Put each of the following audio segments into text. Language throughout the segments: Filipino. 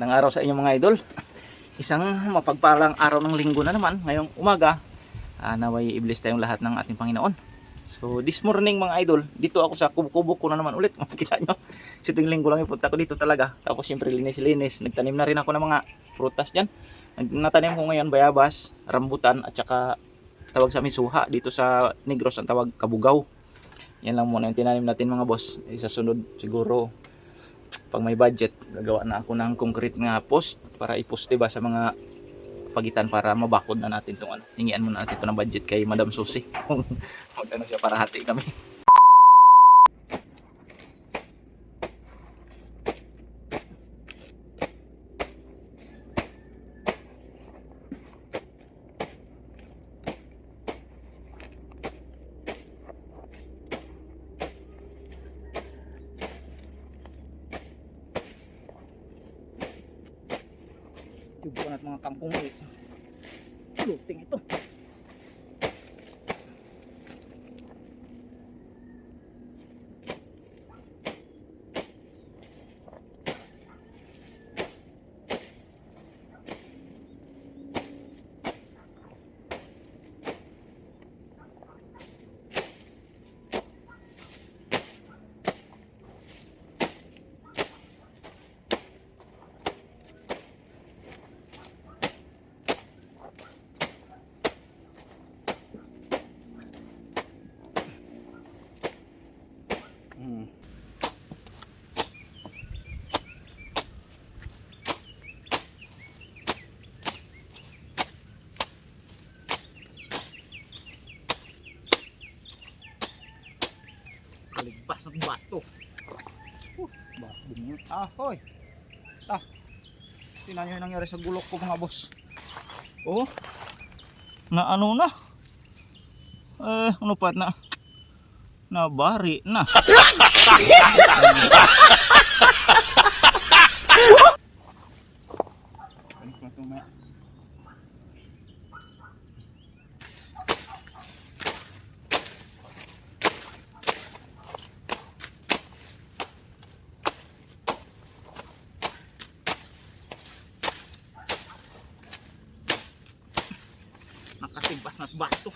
Ng araw sa inyo mga idol. Isang mapagpalang araw ng linggo na naman ngayong umaga. Naway i-bless tayong lahat ng ating Panginoon. So this morning mga idol, dito ako sa kubo-kubo ko na naman ulit. Makikita nyo, sa tuwing linggo lang ipunta ko dito talaga. Tapos siyempre linis-linis. Nagtanim na rin ako ng mga prutas dyan. Natanim ko ngayon bayabas, rambutan at saka tawag sa amin suha. Dito sa Negros ang tawag kabugaw. Yan lang muna yung tinanim natin mga boss. Sa sunod siguro pag may budget, gagawa na ako ng concrete nga post para iposte ba sa mga pagitan para mabakod na natin itong ano. Hingian muna natin ito ng budget kay Madam Susie. Magkano siya para hati kami. Tubukan at mga kangkong ulit. Luting ito. Kaligpas ng bato. Bato mo. Hoy. Tingnan nyo yung nangyari sa gulok ko mga boss. Oh. Na ano na? Ano pa na? Nabari na. Nakasibas na bato.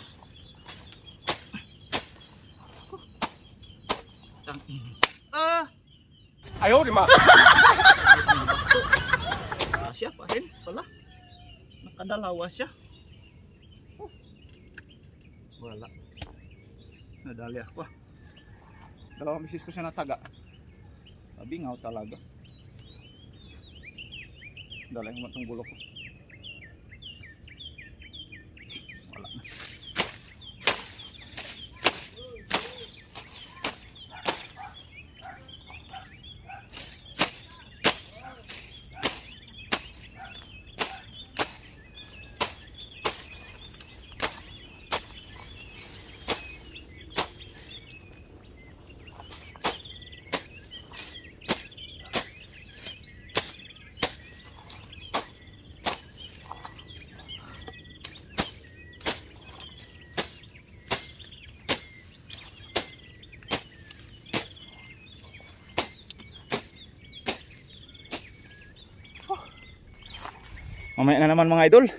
Ayaw di ma. Siya pa rin pala. Nakadalawa siya. Wala. Nadali ako. Dalawang misis ko siya nataga. Bingaw talaga. Dala yung matong gulok ko. Wala na. Mamaya na naman mga idol.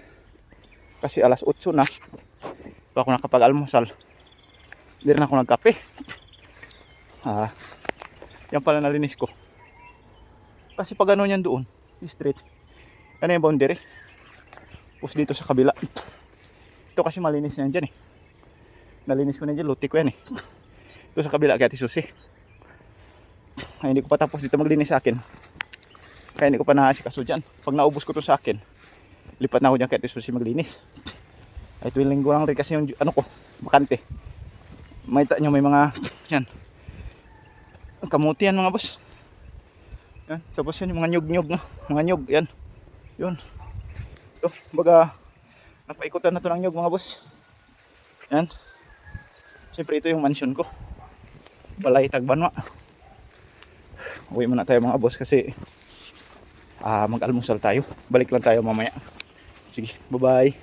Kasi alas 8 na. So ako nakapag-almusal. Hindi rin ako nagkape. Yan pala nalinis ko. Kasi pag ano yan doon, straight. Ano yung boundary? Tapos dito sa kabila. Ito kasi malinis na yan dyan eh. Nalinis ko na dyan, luti ko yan eh. Ito sa kabila kaya Susie. Ay, hindi ko pa tapos dito maglinis sa akin. Kaya hindi ko pa naasikaso dyan. Pag naubos ko to sa akin, lipat na ako dyan kaya Susie maglinis. Ay tuwing linggo lang rin kasi yung ano ko, bakante. Makita nyo may mga yan kamuti yan mga boss. Yan, tapos yan yung mga nyug-nyug na. Mga nyug, yan. Yun. Ito, baga napaikutan na to ng nyug mga boss. Yan. Siyempre ito yung mansion ko. Balay Tagbanwa. Uwi muna tayo mga boss kasi mag-almusal tayo. Balik lang tayo mamaya. Sige, bye-bye.